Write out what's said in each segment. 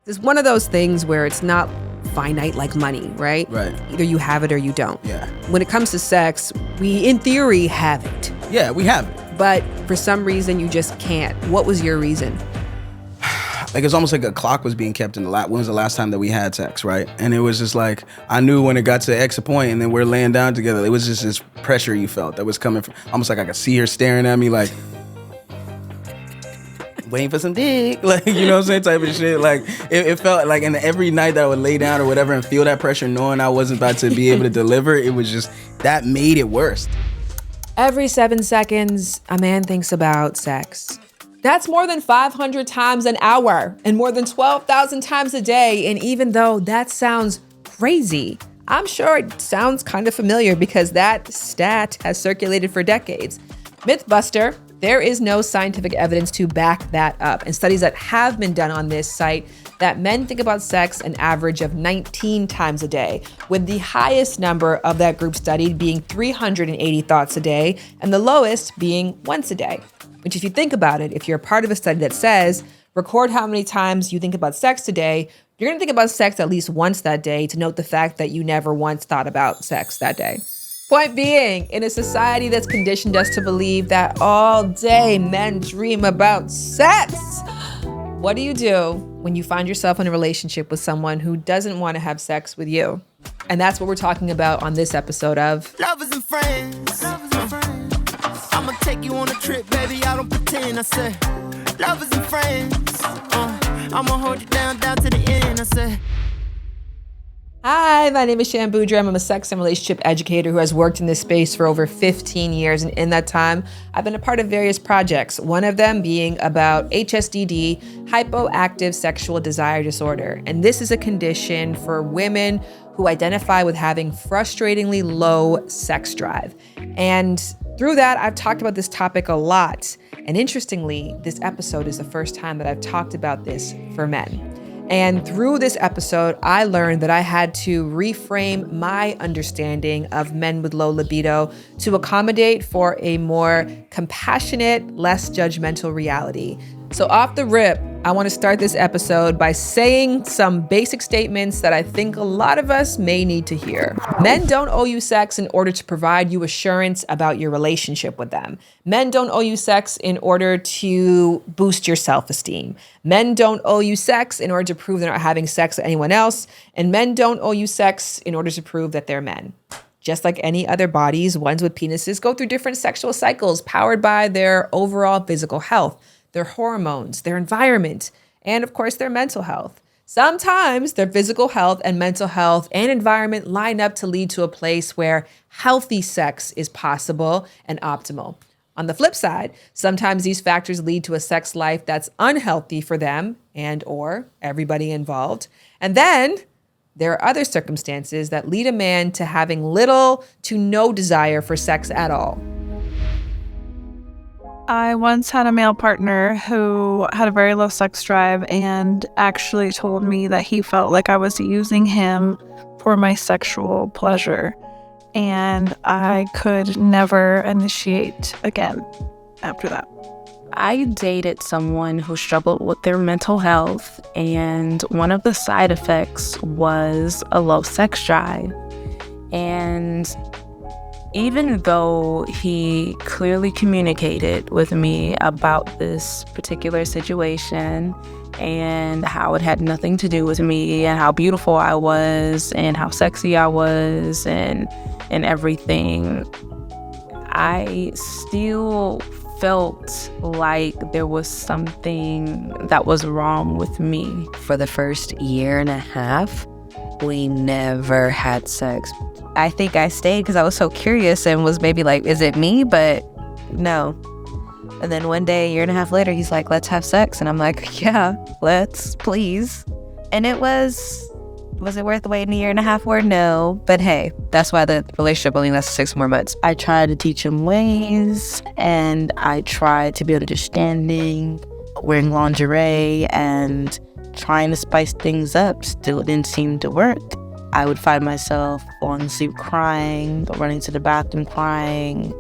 It's one of those things where it's not finite like money, right? Right. Either you have it or you don't. Yeah. When it comes to sex, we, in theory, have it. Yeah, we have it. But for some reason, you just can't. What was your reason? Like, it's almost like a clock was being kept in the when was the last time that we had sex, right? And it was just like, I knew when it got to X point and then we're laying down together, it was just this pressure you felt that was coming from, almost like I could see her staring at me like, waiting for some dick, like, you know what I'm saying, type of shit. Like, it felt like, and every night that I would lay down or whatever and feel that pressure, knowing I wasn't about to be able to deliver, it was just, that made it worse. Every 7 seconds, a man thinks about sex. That's more than 500 times an hour and more than 12,000 times a day. And even though that sounds crazy, I'm sure it sounds kind of familiar because that stat has circulated for decades. Mythbuster, there is no scientific evidence to back that up. And studies that have been done on this cite that men think about sex an average of 19 times a day, with the highest number of that group studied being 380 thoughts a day and the lowest being once a day. Which, if you think about it, if you're a part of a study that says, record how many times you think about sex today, you're gonna think about sex at least once that day to note the fact that you never once thought about sex that day. Point being, in a society that's conditioned us to believe that all day men dream about sex, what do you do when you find yourself in a relationship with someone who doesn't want to have sex with you? And that's what we're talking about on this episode of Lovers and Friends. I'ma take you on a trip, baby, I don't pretend. I said, lovers and friends. I'ma hold you down to the end. I said. Hi, my name is Shan Boudreaux. I'm a sex and relationship educator who has worked in this space for over 15 years. And in that time, I've been a part of various projects, one of them being about HSDD, hypoactive sexual desire disorder. And this is a condition for women who identify with having frustratingly low sex drive. And through that, I've talked about this topic a lot. And interestingly, this episode is the first time that I've talked about this for men. And through this episode, I learned that I had to reframe my understanding of men with low libido to accommodate for a more compassionate, less judgmental reality. So off the rip, I want to start this episode by saying some basic statements that I think a lot of us may need to hear. Men don't owe you sex in order to provide you assurance about your relationship with them. Men don't owe you sex in order to boost your self-esteem. Men don't owe you sex in order to prove they're not having sex with anyone else. And men don't owe you sex in order to prove that they're men. Just like any other bodies, ones with penises go through different sexual cycles powered by their overall physical health, their hormones, their environment, and of course, their mental health. Sometimes their physical health and mental health and environment line up to lead to a place where healthy sex is possible and optimal. On the flip side, sometimes these factors lead to a sex life that's unhealthy for them and or everybody involved. And then there are other circumstances that lead a man to having little to no desire for sex at all. I once had a male partner who had a very low sex drive and actually told me that he felt like I was using him for my sexual pleasure. And I could never initiate again after that. I dated someone who struggled with their mental health, and one of the side effects was a low sex drive. And even though he clearly communicated with me about this particular situation and how it had nothing to do with me and how beautiful I was and how sexy I was and everything, I still felt like there was something that was wrong with me. For the first year and a half, we never had sex. I think I stayed because I was so curious and was maybe like, is it me? But no. And then one day, a year and a half later, he's like, let's have sex. And I'm like, yeah, let's, please. And it was it worth waiting a year and a half for? No. But hey, that's why the relationship only lasted 6 more months. I tried to teach him ways, and I tried to be understanding, wearing lingerie and trying to spice things up. Still didn't seem to work. I would find myself falling asleep crying, running to the bathroom crying,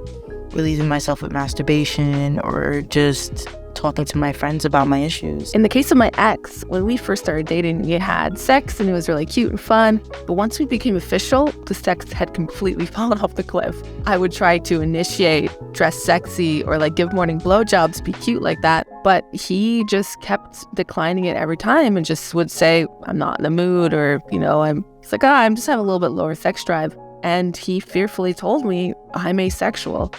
relieving myself with masturbation, or just talking to my friends about my issues. In the case of my ex, when we first started dating, we had sex and it was really cute and fun. But once we became official, the sex had completely fallen off the cliff. I would try to initiate, dress sexy, or like give morning blowjobs, be cute like that. But he just kept declining it every time and just would say, I'm not in the mood, or, he's like, I'm just having a little bit lower sex drive. And he fearfully told me I'm asexual.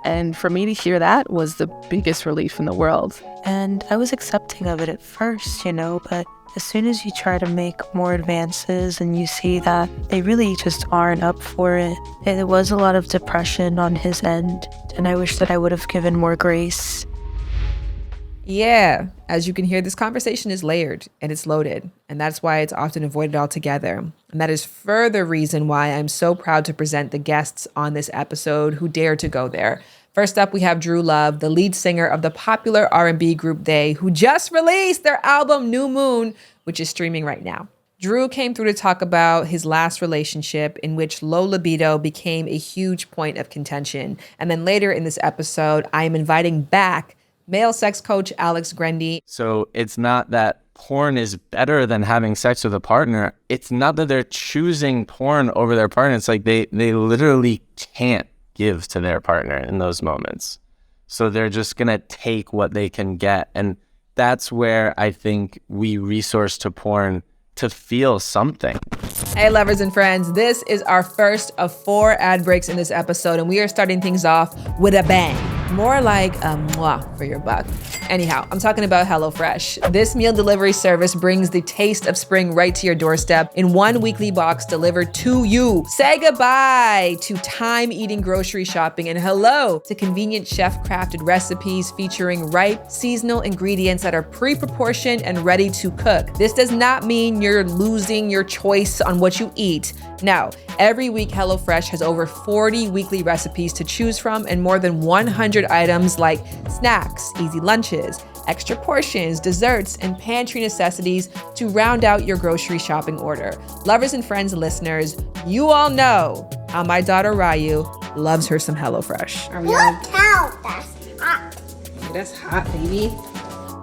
And for me to hear that was the biggest relief in the world. And I was accepting of it at first, but as soon as you try to make more advances and you see that they really just aren't up for it, there was a lot of depression on his end. And I wish that I would have given more grace. Yeah, as you can hear, this conversation is layered and it's loaded, and that's why it's often avoided altogether. And that is further reason why I'm so proud to present the guests on this episode who dare to go there. First up, we have Drew Love, the lead singer of the popular R&B group They, who just released their album New Moon, which is streaming right now. Drew came through to talk about his last relationship in which low libido became a huge point of contention. And then later in this episode, I am inviting back male sex coach Alex Grendy. So it's not that porn is better than having sex with a partner. It's not that they're choosing porn over their partner. It's like they literally can't give to their partner in those moments. So they're just going to take what they can get. And that's where I think we resource to porn to feel something. Hey, lovers and friends, this is our first of 4 ad breaks in this episode, and we are starting things off with a bang. More like a mwah for your buck. Anyhow, I'm talking about HelloFresh. This meal delivery service brings the taste of spring right to your doorstep in one weekly box delivered to you. Say goodbye to time eating grocery shopping and hello to convenient chef-crafted recipes featuring ripe, seasonal ingredients that are pre-proportioned and ready to cook. This does not mean you're losing your choice on what you eat. Now, every week HelloFresh has over 40 weekly recipes to choose from and more than 100 items like snacks, easy lunches, extra portions, desserts, and pantry necessities to round out your grocery shopping order. Lovers and friends, listeners, you all know how my daughter Ryu loves her some HelloFresh. Look out, that's hot. That's hot, baby.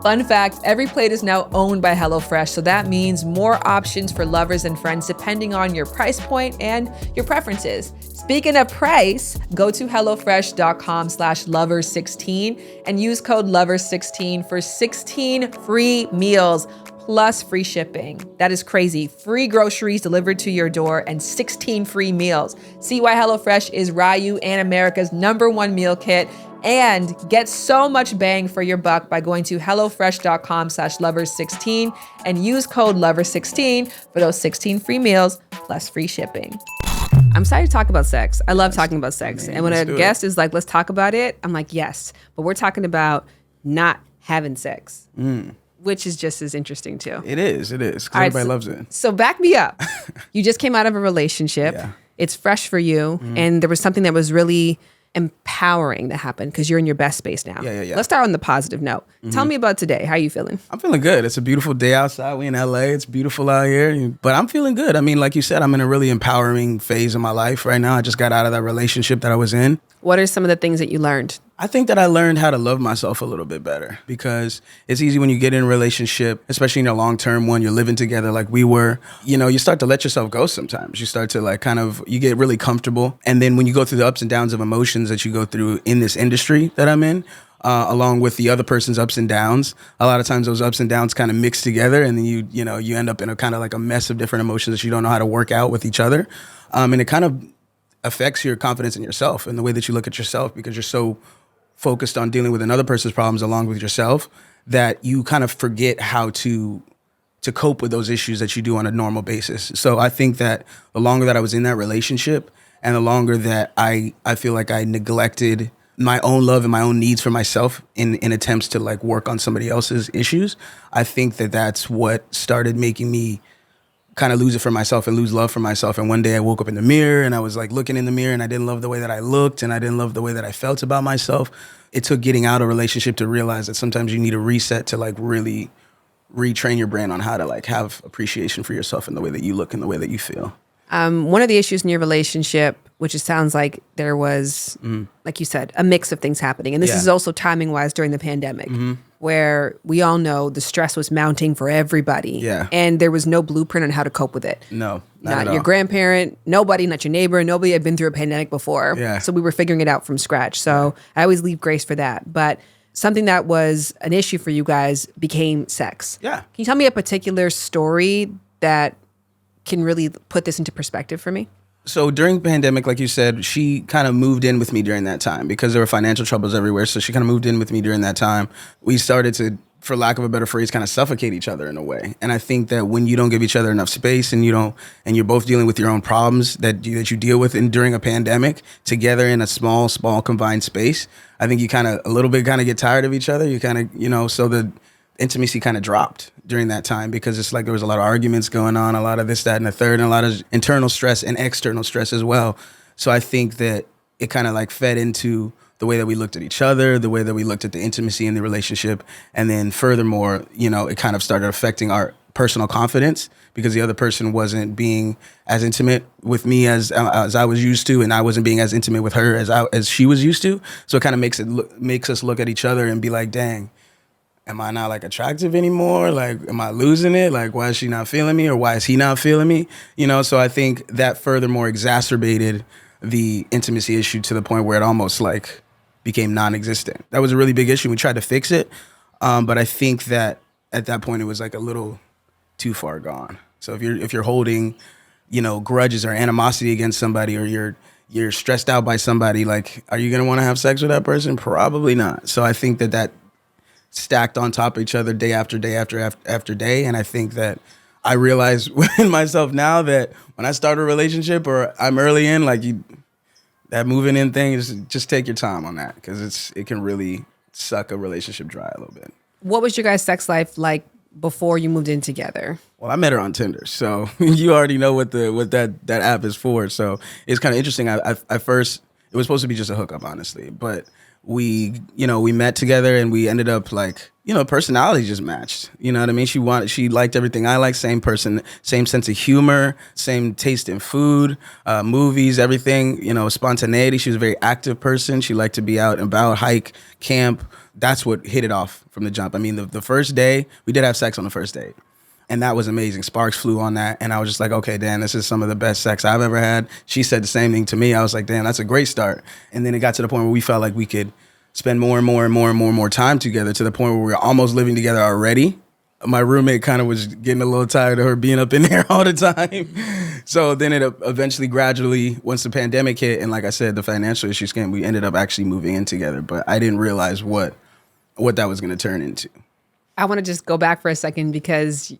Fun fact, every plate is now owned by HelloFresh, so that means more options for lovers and friends depending on your price point and your preferences. Speaking of price, go to HelloFresh.com/lovers16 and use code lovers16 for 16 free meals plus free shipping. That is crazy. Free groceries delivered to your door and 16 free meals. See why HelloFresh is Ryu and America's #1 meal kit. And get so much bang for your buck by going to HelloFresh.com/lovers16 and use code lovers16 for those 16 free meals plus free shipping. I'm excited to talk about sex. I love talking about sex. And when a guest is like, let's talk about it, I'm like, yes. But we're talking about not having sex, which is just as interesting too. It is, because everybody loves it. So back me up. You just came out of a relationship. Yeah. It's fresh for you. And there was something that was really empowering that happened because you're in your best space now. Yeah. Let's start on the positive note. Tell me about today. How are you feeling? I'm feeling good. It's a beautiful day outside. We in LA. It's beautiful out here. But I'm feeling good. I mean, like you said, I'm in a really empowering phase of my life right now. I just got out of that relationship that I was in. What are some of the things that you learned? I think that I learned how to love myself a little bit better because it's easy when you get in a relationship, especially in a long-term one, you're living together like we were, you start to let yourself go sometimes. You start to you get really comfortable. And then when you go through the ups and downs of emotions that you go through in this industry that I'm in, along with the other person's ups and downs, a lot of times those ups and downs kind of mix together and then you end up in a kind of like a mess of different emotions that you don't know how to work out with each other. And it kind of affects your confidence in yourself and the way that you look at yourself because you're so focused on dealing with another person's problems along with yourself that you kind of forget how to cope with those issues that you do on a normal basis. So I think that the longer that I was in that relationship and the longer that I feel like I neglected my own love and my own needs for myself in attempts to like work on somebody else's issues, I think that that's what started making me kind of lose it for myself and lose love for myself. And one day I woke up in the mirror and I was like looking in the mirror and I didn't love the way that I looked and I didn't love the way that I felt about myself. It took getting out of a relationship to realize that sometimes you need a reset to like really retrain your brain on how to like have appreciation for yourself and the way that you look and the way that you feel. One of the issues in your relationship, which it sounds like there was, like you said, a mix of things happening. And this is also timing wise during the pandemic. where we all know the stress was mounting for everybody. Yeah. And there was no blueprint on how to cope with it. No, Not at your all. grandparent, nobody, not your neighbor, nobody had been through a pandemic before. Yeah. So we were figuring it out from scratch. So I always leave grace for that. But something that was an issue for you guys became sex. Yeah. Can you tell me a particular story that can really put this into perspective for me? So during the pandemic, like you said, she kind of moved in with me during that time because there were financial troubles everywhere. So she kind of moved in with me during that time. We started to, for lack of a better phrase, kind of suffocate each other in a way. And I think that when you don't give each other enough space and you're both dealing with your own problems that you deal with during a pandemic together in a small confined space, I think you kind of a little bit get tired of each other. You kind of, so the intimacy kind of dropped during that time because it's like there was a lot of arguments going on, a lot of this, that, and the third, and a lot of internal stress and external stress as well. So I think that it kind of like fed into the way that we looked at each other, the way that we looked at the intimacy in the relationship. And then furthermore, it kind of started affecting our personal confidence because the other person wasn't being as intimate with me as I was used to, and I wasn't being as intimate with her as she was used to. So it kind of makes us look at each other and be like, dang, am I not like attractive anymore? Like, am I losing it? Like, why is she not feeling me, or why is he not feeling me? So I think that furthermore exacerbated the intimacy issue to the point where it almost like became non-existent. That was a really big issue. We tried to fix it, but I think that at that point it was like a little too far gone. So if you're holding, grudges or animosity against somebody, or you're stressed out by somebody, like, are you gonna want to have sex with that person? Probably not. So I think that stacked on top of each other day after day after day. And I think that I realize within myself now that when I start a relationship or I'm early in, like that moving in thing, is just take your time on that because it can really suck a relationship dry a little bit. What was your guys' sex life like before you moved in together? Well, I met her on Tinder, so you already know what that app is for. So it's kind of interesting. I first, it was supposed to be just a hookup, honestly, but we met together and we ended up like, personality just matched. You know what I mean? She liked everything I like, same person, same sense of humor, same taste in food, movies, everything, spontaneity. She was a very active person. She liked to be out and about, hike, camp. That's what hit it off from the jump. I mean, the first day, we did have sex on the first date. And that was amazing. Sparks flew on that. And I was just like, okay, Dan, this is some of the best sex I've ever had. She said the same thing to me. I was like, damn, that's a great start. And then it got to the point where we felt like we could spend more and more time together, to the point where we were almost living together already. My roommate kind of was getting a little tired of her being up in there all the time. So then it eventually gradually, once the pandemic hit, and like I said, the financial issues came, we ended up actually moving in together. But I didn't realize what that was going to turn into. I want to just go back for a second because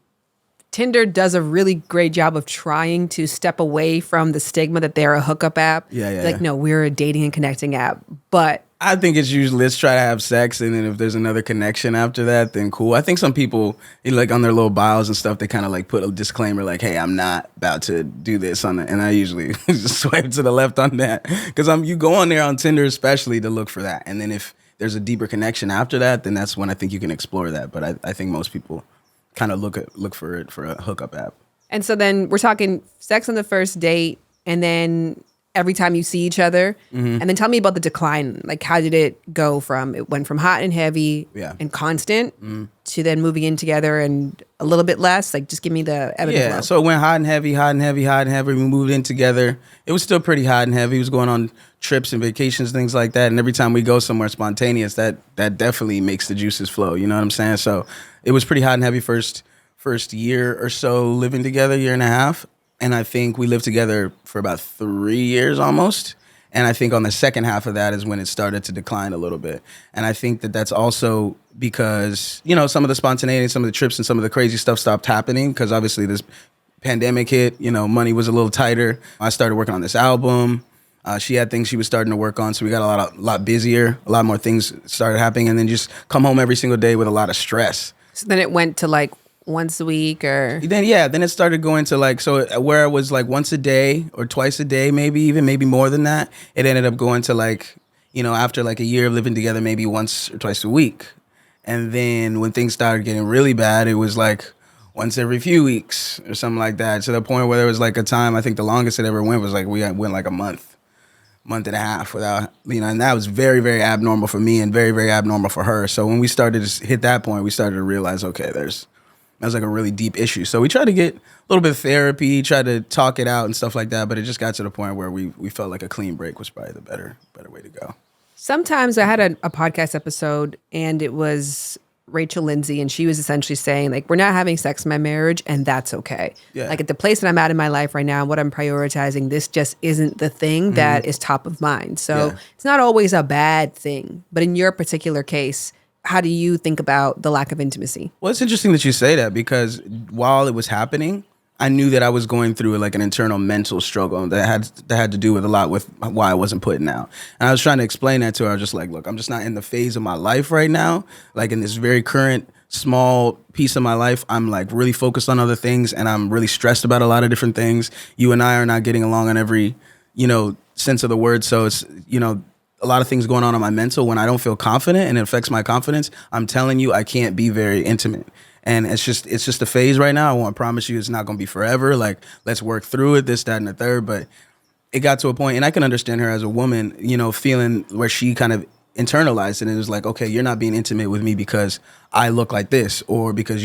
Tinder does a really great job of trying to step away from the stigma that they're a hookup app. Yeah. No, we're a dating and connecting app. But I think it's usually, let's try to have sex, and then if there's another connection after that, then cool. I think some people, like on their little bios and stuff, they kind of like put a disclaimer like, hey, I'm not about to do this on it. And I usually just swipe to the left on that. Because you go on there on Tinder especially to look for that. And then if there's a deeper connection after that, then that's when I think you can explore that. But I think most people kind of look for it for a hookup app. And so then we're talking sex on the first date, and then every time you see each other. Mm-hmm. And then tell me about the decline. Like, how did it go from, it went from hot and heavy and constant to then moving in together and a little bit less? Like, just give me the ebb and flow. Yeah, so it went hot and heavy. We moved in together. It was still pretty hot and heavy. It was going on trips and vacations, things like that. And every time we go somewhere spontaneous, that definitely makes the juices flow. You know what I'm saying? So it was pretty hot and heavy first year or so living together, year and a half. And I think we lived together for about 3 years almost. And I think on the second half of that is when it started to decline a little bit. And I think that that's also because, some of the spontaneity, some of the trips and some of the crazy stuff stopped happening because obviously this pandemic hit, money was a little tighter. I started working on this album. She had things she was starting to work on. So we got a lot busier, a lot more things started happening, and then just come home every single day with a lot of stress. So then it went to like once a week or? Then it started going to like, so where it was like once a day or twice a day, maybe more than that, it ended up going to like, after like a year of living together, maybe once or twice a week. And then when things started getting really bad, it was like once every few weeks or something like that, to the point where there was like a time, I think the longest it ever went was like, we went like a month month and a half without, and that was very, very abnormal for me and very, very abnormal for her. So when we started to hit that point, we started to realize, okay, that was like a really deep issue. So we tried to get a little bit of therapy, tried to talk it out and stuff like that. But it just got to the point where we felt like a clean break was probably the better way to go. Sometimes I had a podcast episode and it was Rachel Lindsay, and she was essentially saying, like, we're not having sex in my marriage, and that's okay. Yeah. Like, at the place that I'm at in my life right now, what I'm prioritizing, this just isn't the thing that is top of mind. So it's not always a bad thing. But in your particular case, how do you think about the lack of intimacy? Well, it's interesting that you say that, because while it was happening, I knew that I was going through like an internal mental struggle that had to do with a lot with why I wasn't putting out. And I was trying to explain that to her. I was just like, look, I'm just not in the phase of my life right now. Like in this very current small piece of my life, I'm like really focused on other things, and I'm really stressed about a lot of different things. You and I are not getting along on every, sense of the word. So it's, a lot of things going on my mental. When I don't feel confident and it affects my confidence, I'm telling you, I can't be very intimate. And it's just a phase right now. I want to promise you it's not going to be forever. Like, let's work through it, this, that, and the third. But it got to a point, and I can understand her as a woman, feeling where she kind of internalized it. And it was like, okay, you're not being intimate with me because I look like this, or because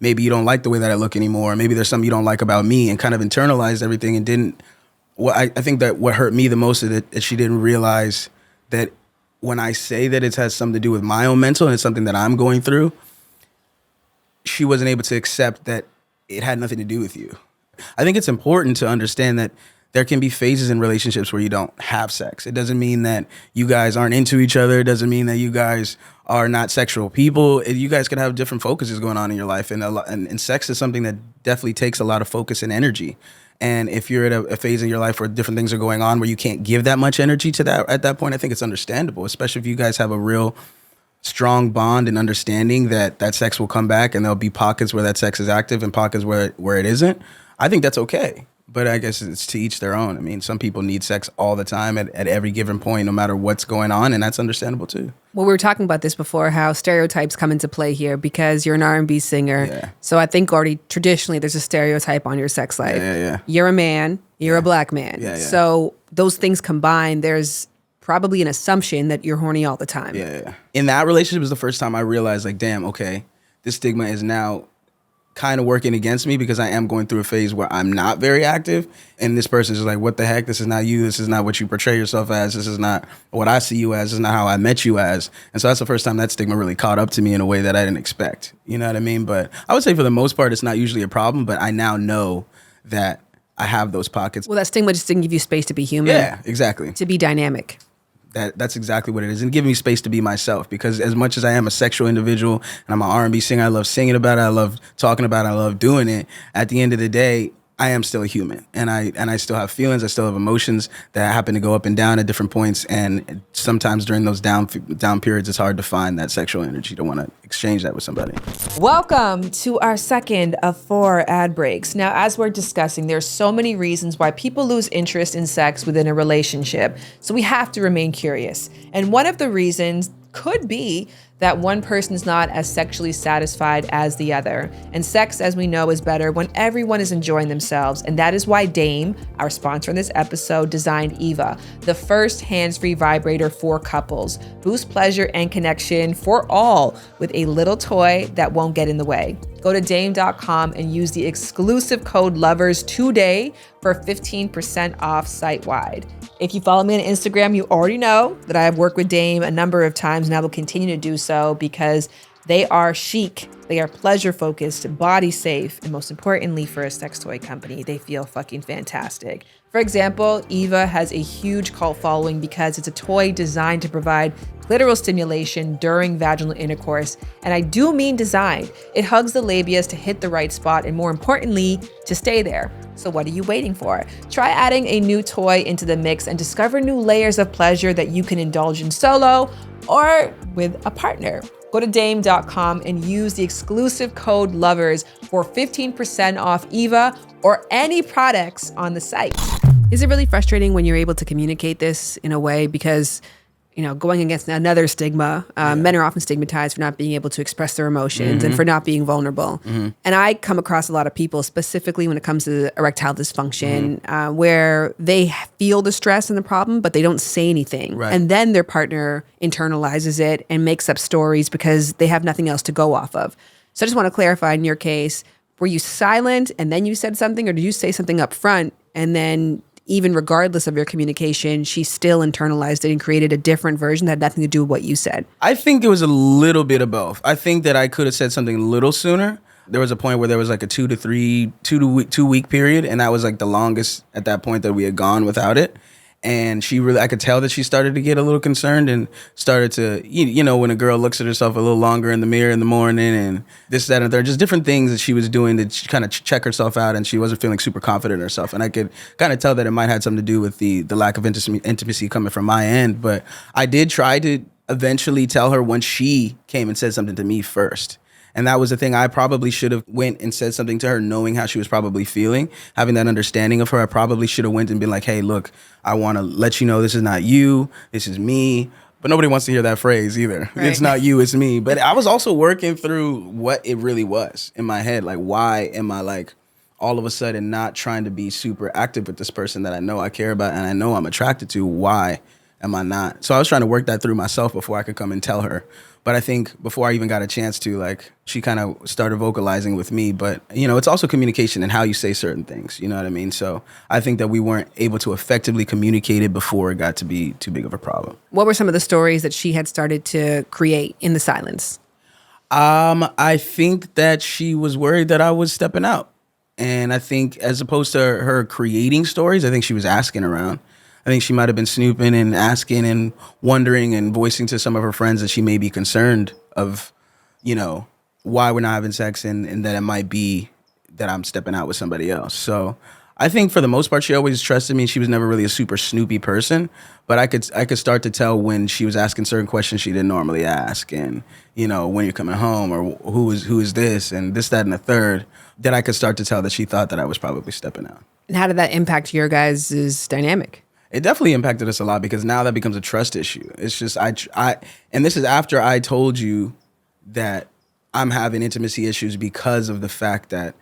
maybe you don't like the way that I look anymore. Or maybe there's something you don't like about me, and kind of internalized everything and didn't. Well, I think that what hurt me the most is that she didn't realize that when I say that it has something to do with my own mental and it's something that I'm going through, she wasn't able to accept that it had nothing to do with you. I think it's important to understand that there can be phases in relationships where you don't have sex. It doesn't mean that you guys aren't into each other. It doesn't mean that you guys are not sexual people. You guys can have different focuses going on in your life. And sex is something that definitely takes a lot of focus and energy. And if you're at a phase in your life where different things are going on where you can't give that much energy to that at that point, I think it's understandable, especially if you guys have a real strong bond and understanding that sex will come back, and there'll be pockets where that sex is active and pockets where it isn't. I think that's okay. But I guess it's to each their own. I mean, some people need sex all the time at every given point, no matter what's going on, and that's understandable too. Well, we were talking about this before, how stereotypes come into play here, because you're an R&B singer. Yeah. So I think already traditionally there's a stereotype on your sex life. Yeah. You're a man, you're a black man. Yeah. So those things combined, there's probably an assumption that you're horny all the time. Yeah. In that relationship was the first time I realized, like, damn, okay, this stigma is now kind of working against me, because I am going through a phase where I'm not very active, and this person's just like, what the heck, this is not you, this is not what you portray yourself as, this is not what I see you as, this is not how I met you as. And so that's the first time that stigma really caught up to me in a way that I didn't expect, you know what I mean? But I would say for the most part it's not usually a problem, but I now know that I have those pockets. Well, that stigma just didn't give you space to be human. Yeah, exactly. To be dynamic. That's exactly what it is, and give me space to be myself. Because as much as I am a sexual individual and I'm an R&B singer, I love singing about it, I love talking about it, I love doing it. At the end of the day, I am still a human, and I still have feelings, I still have emotions that happen to go up and down at different points. And sometimes during those down periods, it's hard to find that sexual energy to want to exchange that with somebody. Welcome to our second of 4 ad breaks. Now, as we're discussing, there's so many reasons why people lose interest in sex within a relationship. So we have to remain curious. And one of the reasons could be that one person is not as sexually satisfied as the other. And sex, as we know, is better when everyone is enjoying themselves. And that is why Dame, our sponsor in this episode, designed Eva, the first hands-free vibrator for couples. Boost pleasure and connection for all with a little toy that won't get in the way. Go to dame.com and use the exclusive code LOVERS today for 15% off site-wide. If you follow me on Instagram, you already know that I have worked with Dame a number of times, and I will continue to do so because they are chic, they are pleasure-focused, body-safe, and most importantly, for a sex toy company, they feel fucking fantastic. For example, Eva has a huge cult following because it's a toy designed to provide clitoral stimulation during vaginal intercourse. And I do mean designed. It hugs the labias to hit the right spot, and more importantly, to stay there. So what are you waiting for? Try adding a new toy into the mix and discover new layers of pleasure that you can indulge in solo or with a partner. Go to dame.com and use the exclusive code LOVERS for 15% off Eva or any products on the site. Is it really frustrating when you're able to communicate this in a way? Because going against another stigma. Men are often stigmatized for not being able to express their emotions and for not being vulnerable. And I come across a lot of people, specifically when it comes to erectile dysfunction, where they feel the stress and the problem, but they don't say anything. Right. And then their partner internalizes it and makes up stories because they have nothing else to go off of. So I just want to clarify, in your case, were you silent and then you said something, or did you say something up front and then, even regardless of your communication, she still internalized it and created a different version that had nothing to do with what you said? I think it was a little bit of both. I think that I could have said something a little sooner. There was a point where there was like a 2 week period, and that was like the longest at that point that we had gone without it. And I could tell that she started to get a little concerned and started to, when a girl looks at herself a little longer in the mirror in the morning and this, that, and the third, just different things that she was doing to kind of check herself out, and she wasn't feeling super confident in herself. And I could kind of tell that it might have something to do with the lack of intimacy coming from my end. But I did try to eventually tell her when she came and said something to me first. And that was the thing. I probably should have went and said something to her, knowing how she was probably feeling, having that understanding of her. I probably should have went and been like, hey, look, I want to let you know this is not you, this is me. But nobody wants to hear that phrase either. Right. It's not you, it's me. But I was also working through what it really was in my head. Like, why am I like all of a sudden not trying to be super active with this person that I know I care about and I know I'm attracted to? Why am I not? So I was trying to work that through myself before I could come and tell her. But I think before I even got a chance to, like, she kind of started vocalizing with me. But, it's also communication and how you say certain things. You know what I mean? So I think that we weren't able to effectively communicate it before it got to be too big of a problem. What were some of the stories that she had started to create in the silence? I think that she was worried that I was stepping out. And I think as opposed to her creating stories, I think she was asking around. I think she might have been snooping and asking and wondering and voicing to some of her friends that she may be concerned of, why we're not having sex and that it might be that I'm stepping out with somebody else. So I think for the most part, she always trusted me. She was never really a super snoopy person, but I could start to tell when she was asking certain questions she didn't normally ask. And, when you're coming home, or who is this and this, that, and the third, that I could start to tell that she thought that I was probably stepping out. And how did that impact your guys' dynamic? It definitely impacted us a lot because now that becomes a trust issue. It's just, and this is after I told you that I'm having intimacy issues because of the fact that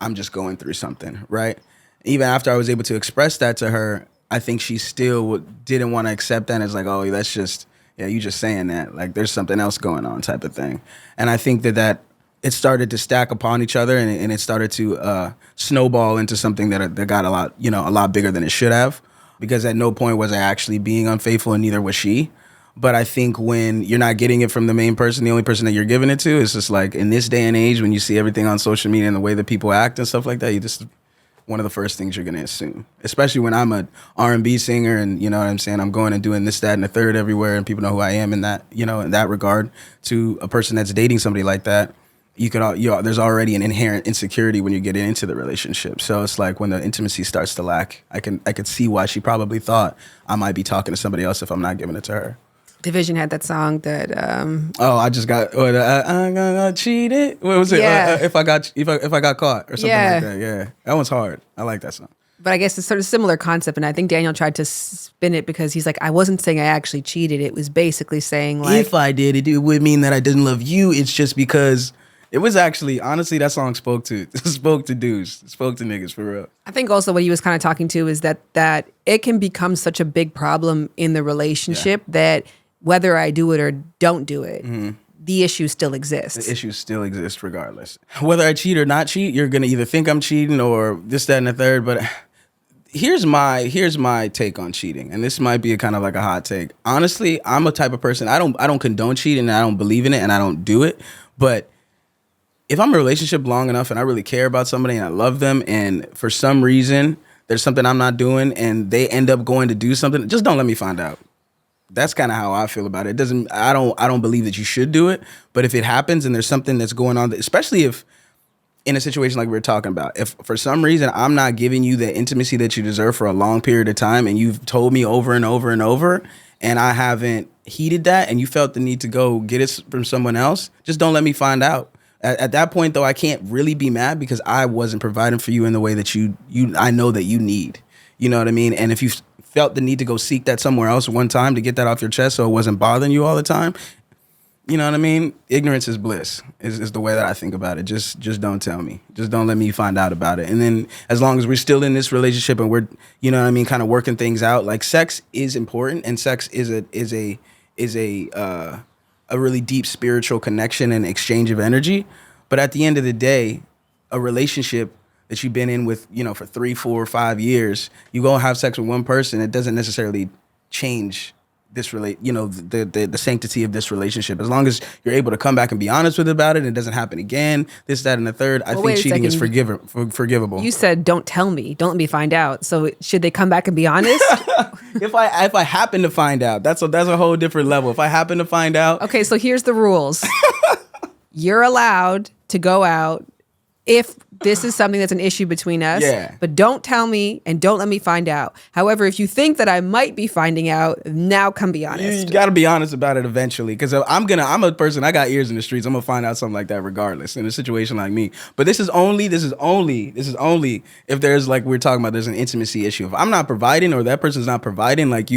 I'm just going through something, right? Even after I was able to express that to her, I think she still didn't want to accept that. And it's like, oh, that's just, you just saying that. Like, there's something else going on type of thing. And I think that it started to stack upon each other, and it started to snowball into something that got a lot bigger than it should have. Because at no point was I actually being unfaithful, and neither was she. But I think when you're not getting it from the main person, the only person that you're giving it to, is just like, in this day and age, when you see everything on social media and the way that people act and stuff like that, one of the first things you're going to assume. Especially when I'm a R&B singer and, you know what I'm saying, I'm going and doing this, that, and the third everywhere, and people know who I am in that, in that regard. To a person that's dating somebody like that, there's already an inherent insecurity when you get into the relationship. So it's like when the intimacy starts to lack, I could see why she probably thought I might be talking to somebody else if I'm not giving it to her. Division had that song that. I just got. I'm gonna cheat it. What was it? Yeah. If I got caught or something like that. Yeah, that one's hard. I like that song. But I guess it's sort of similar concept, and I think Daniel tried to spin it because he's like, I wasn't saying I actually cheated. It was basically saying like, if I did, it would mean that I didn't love you. It's just because. It was actually, honestly, that song spoke to dudes, spoke to niggas for real. I think also what he was kind of talking to is that it can become such a big problem in the relationship that whether I do it or don't do it, the issue still exists. The issue still exists regardless. Whether I cheat or not cheat, you're going to either think I'm cheating or this, that, and the third. But here's my take on cheating. And this might be a kind of like a hot take. Honestly, I'm a type of person, I don't condone cheating, and I don't believe in it, and I don't do it. But if I'm in a relationship long enough and I really care about somebody and I love them, and for some reason there's something I'm not doing and they end up going to do something, just don't let me find out. That's kind of how I feel about it. I don't believe that you should do it, but if it happens and there's something that's going on, especially if in a situation like we were talking about, if for some reason I'm not giving you the intimacy that you deserve for a long period of time, and you've told me over and over and over, and I haven't heeded that, and you felt the need to go get it from someone else, just don't let me find out. At that point, though, I can't really be mad because I wasn't providing for you in the way that I know that you need. You know what I mean? And if you felt the need to go seek that somewhere else one time to get that off your chest so it wasn't bothering you all the time, you know what I mean? Ignorance is bliss is the way that I think about it. Just don't tell me. Just don't let me find out about it. And then as long as we're still in this relationship and we're, you know what I mean, kind of working things out, like sex is important, and sex is a really deep spiritual connection and exchange of energy. But at the end of the day, a relationship that you've been in with, you know, for 3, 4, 5 years, you go have sex with one person, it doesn't necessarily change the sanctity of this relationship. As long as you're able to come back and be honest with about it, and it doesn't happen again, this, that, and the third, I think cheating is forgivable. You said, don't tell me, don't let me find out. So should they come back and be honest? If I happen to find out, that's a whole different level. If I happen to find out. Okay, so here's the rules. You're allowed to go out if this is something that's an issue between us, but don't tell me and don't let me find out. However, if you think that I might be finding out, now come be honest. You got to be honest about it eventually, because I'm a person, I got ears in the streets. I'm going to find out something like that regardless in a situation like me. But this is only if there's, like we're talking about, there's an intimacy issue. If I'm not providing or that person's not providing, like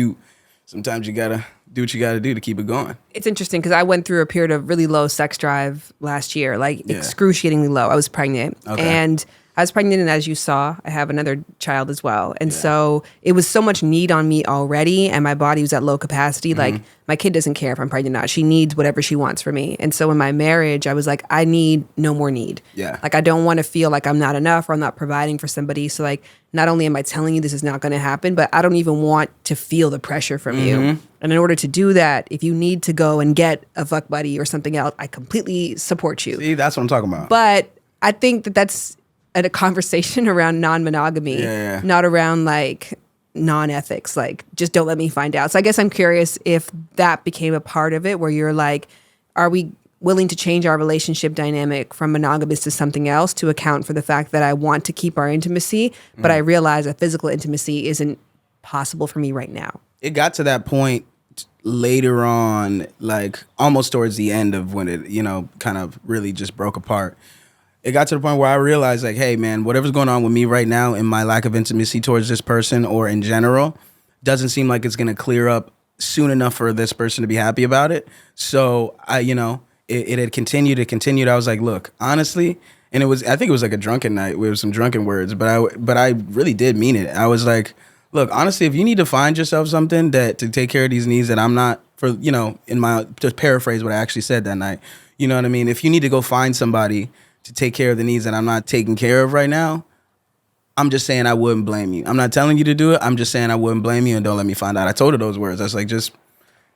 sometimes you got to do what you got to do to keep it going. It's interesting because I went through a period of really low sex drive last year, like excruciatingly low. I was pregnant and I was pregnant, and as you saw, I have another child as well. And so it was so much need on me already, and my body was at low capacity. Like, my kid doesn't care if I'm pregnant or not. She needs whatever she wants from me. And so in my marriage, I was like, I need no more need. Yeah. Like, I don't want to feel like I'm not enough or I'm not providing for somebody. So, like, not only am I telling you this is not going to happen, but I don't even want to feel the pressure from you. And in order to do that, if you need to go and get a fuck buddy or something else, I completely support you. See, that's what I'm talking about. But I think that that's a conversation around non-monogamy, not around like non-ethics, like just don't let me find out. So I guess I'm curious if that became a part of it, where you're like, are we willing to change our relationship dynamic from monogamous to something else to account for the fact that I want to keep our intimacy, but I realize that physical intimacy isn't possible for me right now? It got to that point later on, like almost towards the end of when it, you know, kind of really just broke apart. It got to the point where I realized, like, hey, man, whatever's going on with me right now in my lack of intimacy towards this person or in general doesn't seem like it's going to clear up soon enough for this person to be happy about it. So it had continued. I was like, look, honestly, and I think it was like a drunken night with some drunken words, but I really did mean it. I was like, look, honestly, if you need to find yourself something to take care of these needs that I'm not, for, you know, to paraphrase what I actually said that night, you know what I mean? If you need to go find somebody to take care of the needs that I'm not taking care of right now, I'm just saying I wouldn't blame you. I'm not telling you to do it. I'm just saying I wouldn't blame you, and don't let me find out. I told her those words. I was like, just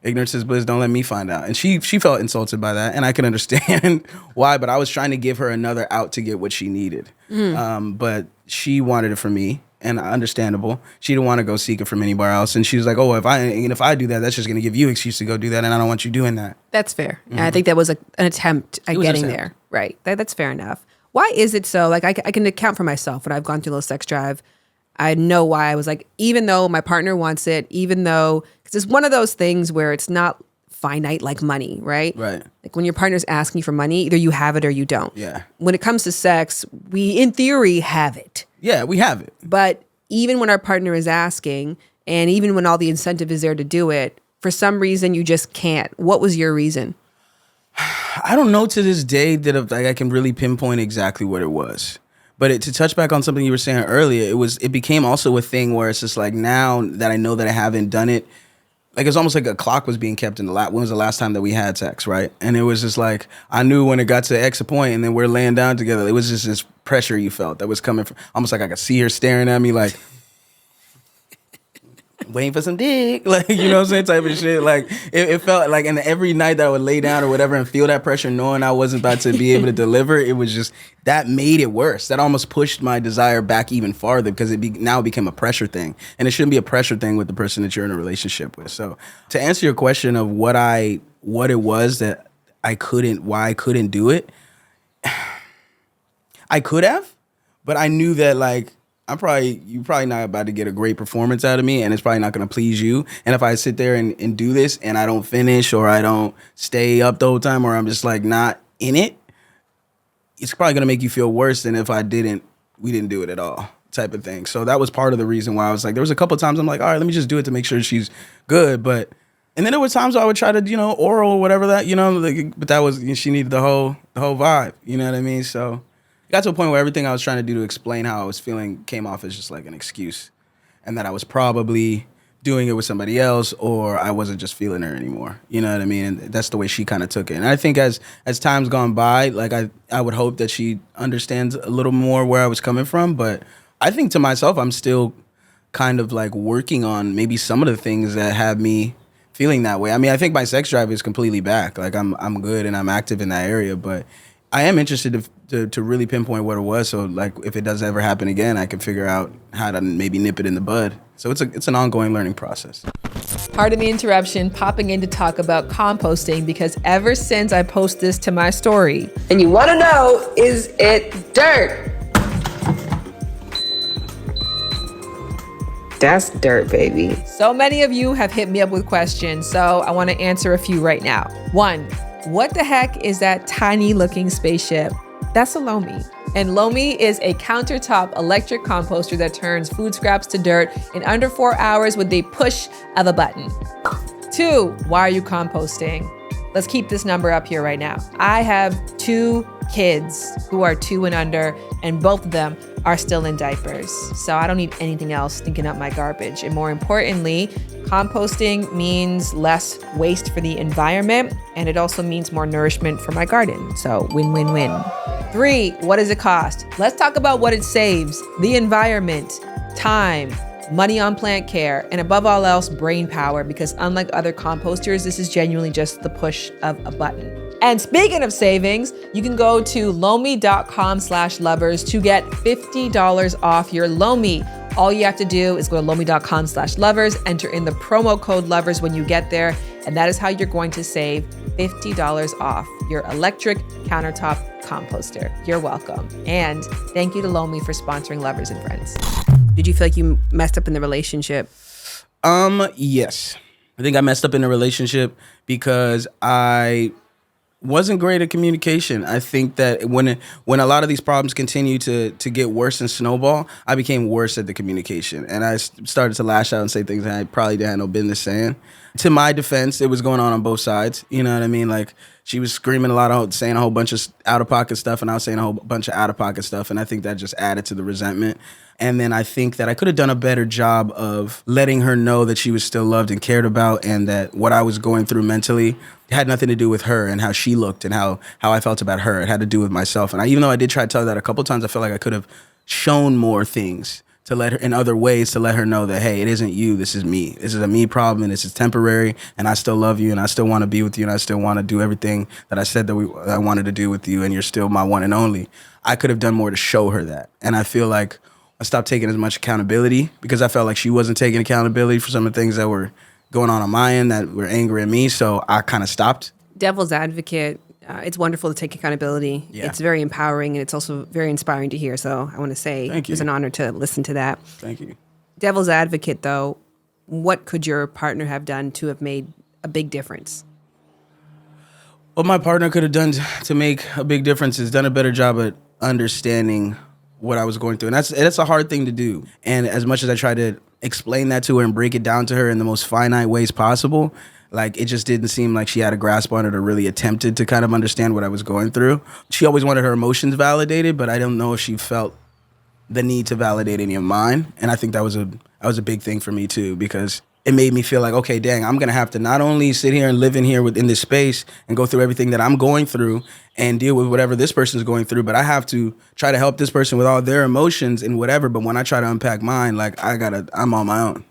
ignorance is bliss. Don't let me find out. And she felt insulted by that, and I can understand why. But I was trying to give her another out to get what she needed. But she wanted it from me, and understandable. She didn't want to go seek it from anywhere else. And she was like, oh, if I do that, that's just going to give you excuse to go do that, and I don't want you doing that. That's fair. And I think that was an attempt at getting there. Right. That's fair enough. Why is it so? Like, I can account for myself when I've gone through a low sex drive. I know why. I was like, even though my partner wants it, even though, because it's one of those things where it's not finite like money, right? Right. Like when your partner's asking you for money, either you have it or you don't. Yeah. When it comes to sex, we, in theory, have it. Yeah, we have it. But even when our partner is asking, and even when all the incentive is there to do it, for some reason you just can't. What was your reason? I don't know to this day that I can really pinpoint exactly what it was. But to touch back on something you were saying earlier, it became also a thing where it's just like, now that I know that I haven't done it, like it's almost like a clock was being kept in the lap. When was the last time that we had sex, right? And it was just like, I knew when it got to X point and then we're laying down together, it was just this pressure you felt that was coming from, almost like I could see her staring at me like, waiting for some dick, like, you know what I'm saying, type of shit. Like, it felt like, and every night that I would lay down or whatever and feel that pressure, knowing I wasn't about to be able to deliver, it was just, that made it worse. That almost pushed my desire back even farther, because now it became a pressure thing, and it shouldn't be a pressure thing with the person that you're in a relationship with. So to answer your question of what it was that why I couldn't do it, I could have, but I knew that, like, you're probably not about to get a great performance out of me, and it's probably not going to please you. And if I sit there and do this and I don't finish, or I don't stay up the whole time, or I'm just like not in it, it's probably going to make you feel worse than if we didn't do it at all. type of thing. So that was part of the reason why I was like, there was a couple of times I'm like, all right, let me just do it to make sure she's good. And then there were times I would try to, oral or whatever that, but that was, she needed the whole vibe. You know what I mean? So it got to a point where everything I was trying to do to explain how I was feeling came off as just like an excuse, and that I was probably doing it with somebody else, or I wasn't just feeling her anymore. You know what I mean? And that's the way she kind of took it. And I think as time's gone by, like I would hope that she understands a little more where I was coming from. But I think to myself, I'm still kind of like working on maybe some of the things that have me feeling that way. I mean, I think my sex drive is completely back. Like I'm good and I'm active in that area, but I am interested to really pinpoint what it was. So like if it does ever happen again, I can figure out how to maybe nip it in the bud. So it's an ongoing learning process. Pardon the interruption, popping in to talk about composting because ever since I post this to my story, and you want to know, is it dirt? That's dirt, baby. So many of you have hit me up with questions, so I want to answer a few right now. 1, what the heck is that tiny looking spaceship? That's a Lomi. And Lomi is a countertop electric composter that turns food scraps to dirt in under 4 hours with the push of a button. 2, why are you composting? Let's keep this number up here right now. I have 2 kids who are 2 and under, and both of them are still in diapers. So I don't need anything else stinking up my garbage. And more importantly, composting means less waste for the environment, and it also means more nourishment for my garden. So win, win, win. 3, what does it cost? Let's talk about what it saves: the environment, time, money on plant care, and above all else, brain power, because unlike other composters, this is genuinely just the push of a button. And speaking of savings, you can go to lomi.com/lovers to get $50 off your Lomi. All you have to do is go to lomi.com/lovers, enter in the promo code lovers when you get there, and that is how you're going to save $50 off your electric countertop composter. You're welcome. And thank you to Lomi for sponsoring Lovers and Friends. Did you feel like you messed up in the relationship? Yes. I think I messed up in the relationship because I wasn't great at communication. I think that when a lot of these problems continue to get worse and snowball, I became worse at the communication. And I started to lash out and say things that I probably had no business saying. To my defense, it was going on both sides. You know what I mean? Like, she was screaming a lot, saying a whole bunch of out-of-pocket stuff, and I was saying a whole bunch of out-of-pocket stuff. And I think that just added to the resentment. And then I think that I could have done a better job of letting her know that she was still loved and cared about, and that what I was going through mentally had nothing to do with her and how she looked and how I felt about her. It had to do with myself. And even though I did try to tell her that a couple times, I felt like I could have shown more things to let her, in other ways, to let her know that, hey, it isn't you, this is me. This is a me problem, and this is temporary, and I still love you, and I still want to be with you, and I still want to do everything that I said that I wanted to do with you, and you're still my one and only. I could have done more to show her that. And I feel like I stopped taking as much accountability because I felt like she wasn't taking accountability for some of the things that were going on my end that were angering me. So I kind of stopped. Devil's advocate. It's wonderful to take accountability. Yeah. It's very empowering, and it's also very inspiring to hear. So I want to say it's an honor to listen to that. Thank you. Devil's advocate, though, what could your partner have done to have made a big difference? What my partner could have done to make a big difference is done a better job at understanding what I was going through. And that's a hard thing to do. And as much as I tried to explain that to her and break it down to her in the most finite ways possible, like, it just didn't seem like she had a grasp on it or really attempted to kind of understand what I was going through. She always wanted her emotions validated, but I don't know if she felt the need to validate any of mine. And I think that was a big thing for me too, because it made me feel like, okay, dang, I'm gonna have to not only sit here and live in here within this space and go through everything that I'm going through and deal with whatever this person's going through, but I have to try to help this person with all their emotions and whatever. But when I try to unpack mine, like, I'm on my own.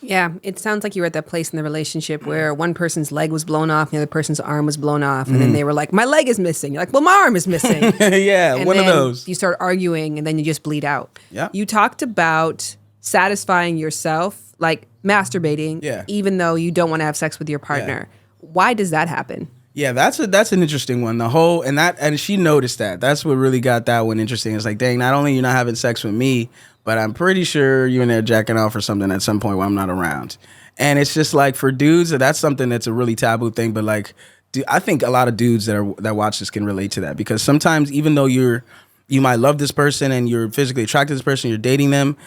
Yeah, it sounds like you were at that place in the relationship where one person's leg was blown off, and the other person's arm was blown off, and then they were like, my leg is missing. You're like, well, my arm is missing. Yeah, and one of those. You start arguing, and then you just bleed out. Yeah. You talked about satisfying yourself, like masturbating, even though you don't want to have sex with your partner. Yeah. Why does that happen? Yeah, that's an interesting one. And she noticed that. That's what really got that one interesting. It's like, dang, not only you're not having sex with me, but I'm pretty sure you're in there jacking off or something at some point when I'm not around. And it's just like, for dudes, that's something that's a really taboo thing. But like, I think a lot of dudes that watch this can relate to that, because sometimes even though you're you might love this person and you're physically attracted to this person, you're dating them.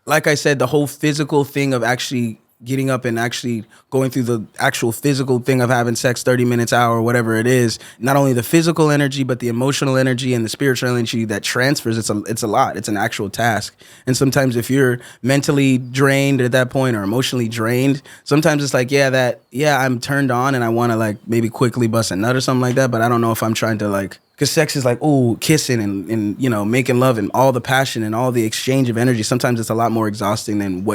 Like I said, the whole physical thing of actually getting up and actually going through the actual physical thing of having sex 30 minutes, hour, whatever it is, not only the physical energy, but the emotional energy and the spiritual energy that transfers, it's a lot. It's an actual task. And sometimes if you're mentally drained at that point or emotionally drained, sometimes it's like, I'm turned on and I want to like maybe quickly bust a nut or something like that. But I don't know if I'm trying to like, because sex is like, oh, kissing and, you know, making love and all the passion and all the exchange of energy. Sometimes it's a lot more exhausting than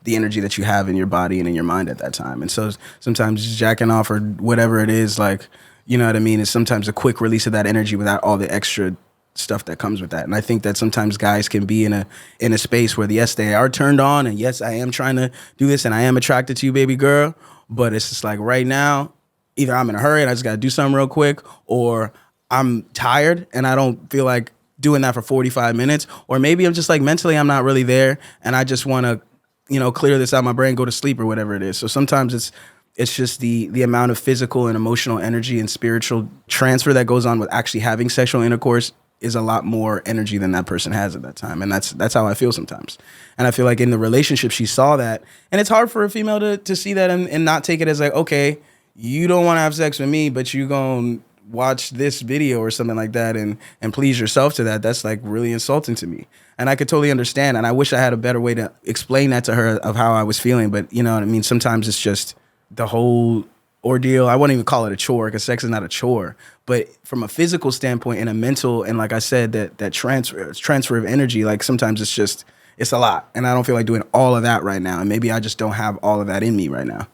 the energy that you have in your body and in your mind at that time. And so sometimes jacking off or whatever it is, like, you know what I mean, is sometimes a quick release of that energy without all the extra stuff that comes with that. And I think that sometimes guys can be in a space where, yes, they are turned on and yes, I am trying to do this and I am attracted to you, baby girl. But it's just like right now, either I'm in a hurry and I just got to do something real quick, or I'm tired and I don't feel like doing that for 45 minutes. Or maybe I'm just like mentally I'm not really there and I just want to, you know, clear this out of my brain, go to sleep or whatever it is. So sometimes it's just the amount of physical and emotional energy and spiritual transfer that goes on with actually having sexual intercourse is a lot more energy than that person has at that time. And that's how I feel sometimes. And I feel like in the relationship, she saw that. And it's hard for a female to see that and not take it as like, okay, you don't want to have sex with me, but you gonna watch this video or something like that and please yourself to that. That's like really insulting to me. And I could totally understand. And I wish I had a better way to explain that to her of how I was feeling. But you know what I mean? Sometimes it's just the whole ordeal. I wouldn't even call it a chore because sex is not a chore. But from a physical standpoint and a mental, and like I said, that transfer of energy, like sometimes it's a lot. And I don't feel like doing all of that right now. And maybe I just don't have all of that in me right now.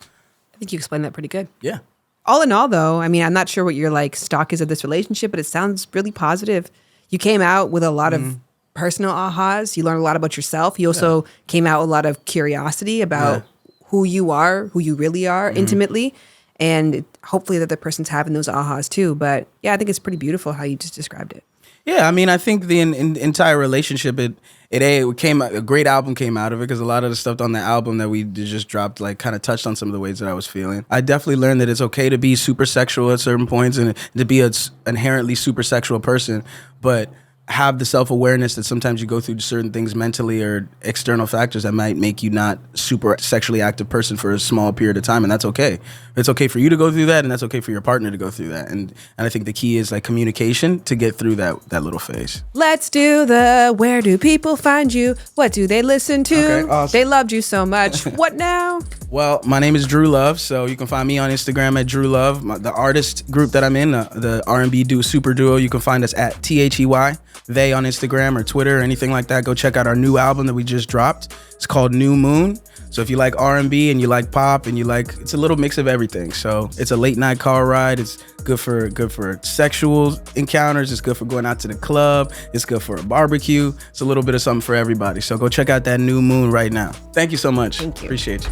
I think you explained that pretty good. Yeah. All in all, though, I mean, I'm not sure what your like stock is of this relationship, but it sounds really positive. You came out with a lot of personal ahas. You learned a lot about yourself. You also came out with a lot of curiosity about who you are, who you really are intimately. And hopefully the other person's having those ahas too. But yeah, I think it's pretty beautiful how you just described it. Yeah, I mean, I think the entire relationship, a great album came out of it because a lot of the stuff on the album that we just dropped, like, kind of touched on some of the ways that I was feeling. I definitely learned that it's okay to be super sexual at certain points and to be an inherently super sexual person, but have the self-awareness that sometimes you go through certain things mentally or external factors that might make you not super sexually active person for a small period of time, and that's okay. It's okay for you to go through that, and that's okay for your partner to go through that. And I think the key is like communication to get through that little phase. Let's do the where do people find you? What do they listen to? Okay, awesome. They loved you so much. What now? Well, my name is Drew Love, so you can find me on Instagram at Drew Love. The artist group that I'm in, the R&B super duo, you can find us at THEY. They on Instagram or Twitter or anything like that. Go check out our new album that we just dropped. It's called New Moon. So if you like R&B and you like pop and it's a little mix of everything. So it's a late night car ride. It's good for sexual encounters. It's good for going out to the club. It's good for a barbecue. It's a little bit of something for everybody. So go check out that New Moon right now. Thank you so much. Thank you. Appreciate you.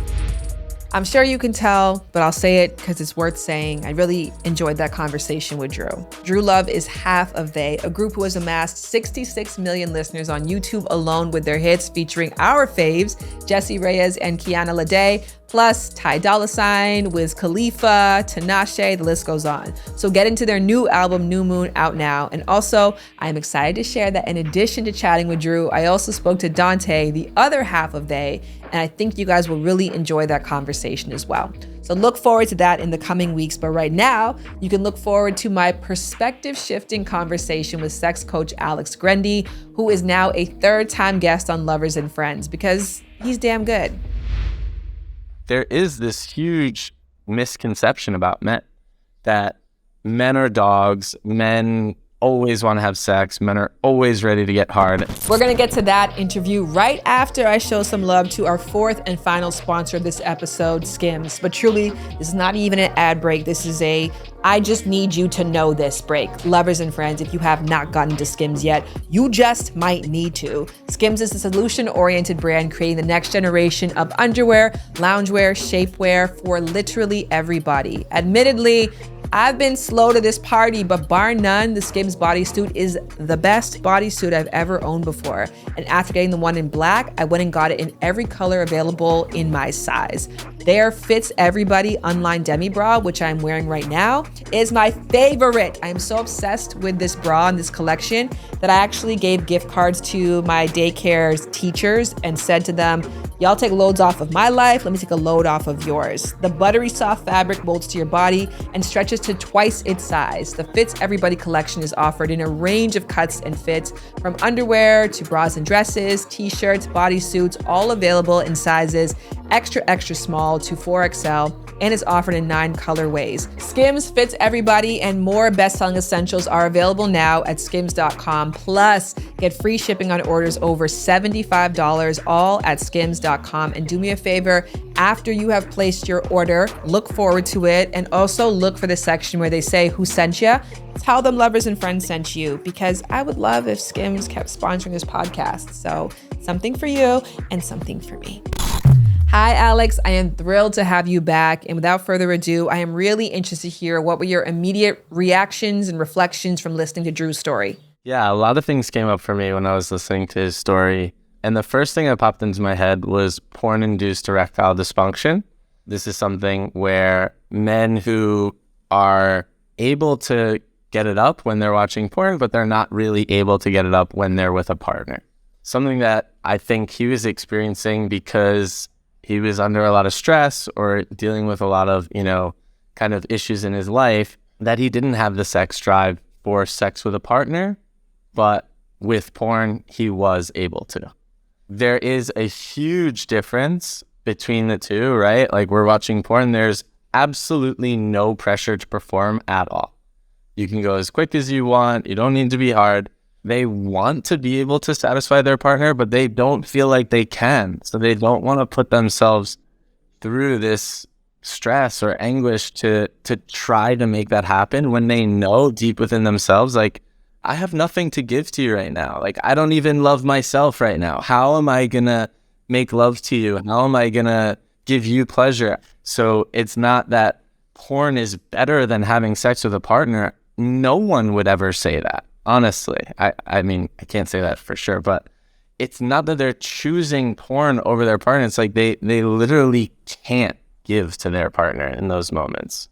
I'm sure you can tell, but I'll say it because it's worth saying. I really enjoyed that conversation with Drew. Drew Love is half of They, a group who has amassed 66 million listeners on YouTube alone with their hits featuring our faves, Jessie Reyez and Kiana Lede, plus Ty Dolla $ign, Wiz Khalifa, Tinashe, the list goes on. So get into their new album, New Moon, out now. And also, I am excited to share that in addition to chatting with Drew, I also spoke to Dante, the other half of They, and I think you guys will really enjoy that conversation as well. So look forward to that in the coming weeks. But right now, you can look forward to my perspective shifting conversation with sex coach Alex Grendy, who is now a third-time guest on Lovers and Friends because he's damn good. There is this huge misconception about men that men are dogs, men always want to have sex, men are always ready to get hard. We're going to get to that interview right after I show some love to our fourth and final sponsor of this episode, Skims. But truly, this is not even an ad break. This is a I just need you to know this break. Lovers and friends, if you have not gotten to Skims yet, you just might need to. Skims is a solution-oriented brand creating the next generation of underwear, loungewear, shapewear for literally everybody. Admittedly, I've been slow to this party, but bar none, the Skims bodysuit is the best bodysuit I've ever owned before. And after getting the one in black, I went and got it in every color available in my size. Their Fits Everybody Unlined Demi Bra, which I'm wearing right now, is my favorite. I am so obsessed with this bra and this collection that I actually gave gift cards to my daycare's teachers and said to them, y'all take loads off of my life, let me take a load off of yours. The buttery soft fabric molds to your body and stretches to twice its size. The Fits Everybody collection is offered in a range of cuts and fits, from underwear to bras and dresses, t-shirts, bodysuits, all available in sizes extra, extra small to 4XL, and is offered in 9 colorways. Skims Fits Everybody and more best-selling essentials are available now at skims.com. Plus, get free shipping on orders over $75, all at skims.com. And do me a favor, after you have placed your order, look forward to it, and also look for the section where they say who sent you. Tell them Lovers and Friends sent you, because I would love if Skims kept sponsoring this podcast. So something for you and something for me. Hi, Alex. I am thrilled to have you back. And without further ado, I am really interested to hear what were your immediate reactions and reflections from listening to Drew's story. Yeah, a lot of things came up for me when I was listening to his story. And the first thing that popped into my head was porn-induced erectile dysfunction. This is something where men who are able to get it up when they're watching porn, but they're not really able to get it up when they're with a partner. Something that I think he was experiencing because he was under a lot of stress or dealing with a lot of, kind of issues in his life, that he didn't have the sex drive for sex with a partner, but with porn, he was able to. There is a huge difference between the two, right? Like, we're watching porn, there's absolutely no pressure to perform at all. You can go as quick as you want. You don't need to be hard. They want to be able to satisfy their partner, but they don't feel like they can. So they don't want to put themselves through this stress or anguish to try to make that happen when they know deep within themselves, like, I have nothing to give to you right now. Like, I don't even love myself right now. How am I going to make love to you? How am I going to give you pleasure? So it's not that porn is better than having sex with a partner. No one would ever say that. Honestly, I mean, I can't say that for sure, but it's not that they're choosing porn over their partner. It's like they literally can't give to their partner in those moments.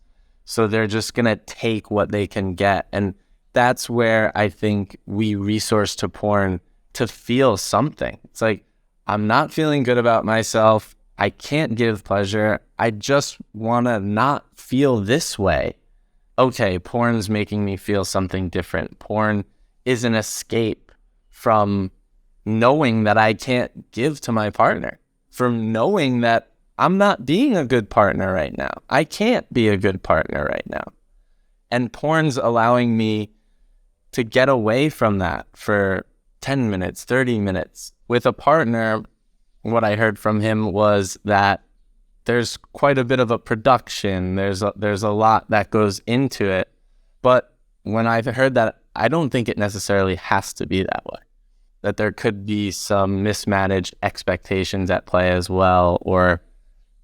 So they're just going to take what they can get. And that's where I think we resource to porn to feel something. It's like, I'm not feeling good about myself. I can't give pleasure. I just want to not feel this way. Okay, porn's making me feel something different. Porn is an escape from knowing that I can't give to my partner, from knowing that I'm not being a good partner right now. I can't be a good partner right now. And porn's allowing me to get away from that for 10 minutes, 30 minutes. With a partner, what I heard from him was that there's quite a bit of a production. There's a lot that goes into it. But when I've heard that, I don't think it necessarily has to be that way. That there could be some mismanaged expectations at play as well, or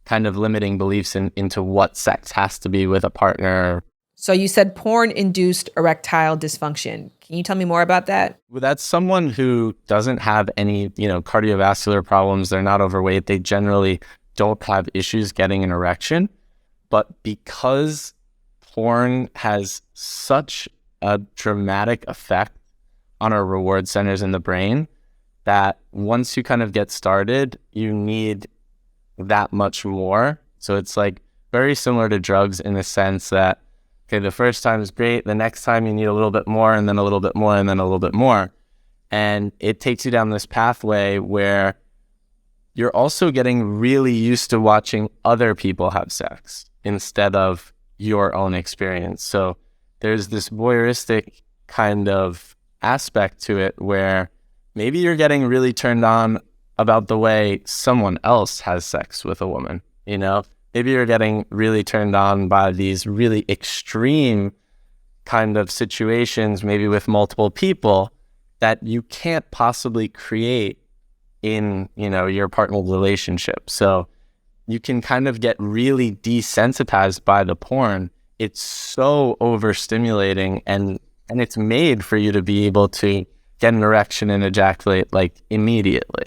kind of limiting beliefs into what sex has to be with a partner. So you said porn-induced erectile dysfunction. Can you tell me more about that? Well, that's someone who doesn't have any, cardiovascular problems. They're not overweight. They generally don't have issues getting an erection. But because porn has such a dramatic effect on our reward centers in the brain, that once you kind of get started, you need that much more. So it's like very similar to drugs in the sense that, okay, the first time is great. The next time you need a little bit more, and then a little bit more, and then a little bit more. And it takes you down this pathway where you're also getting really used to watching other people have sex instead of your own experience. So there's this voyeuristic kind of aspect to it where maybe you're getting really turned on about the way someone else has sex with a woman, Maybe you're getting really turned on by these really extreme kind of situations, maybe with multiple people, that you can't possibly create in, your partner relationship. So you can kind of get really desensitized by the porn. It's so overstimulating, and it's made for you to be able to get an erection and ejaculate like immediately.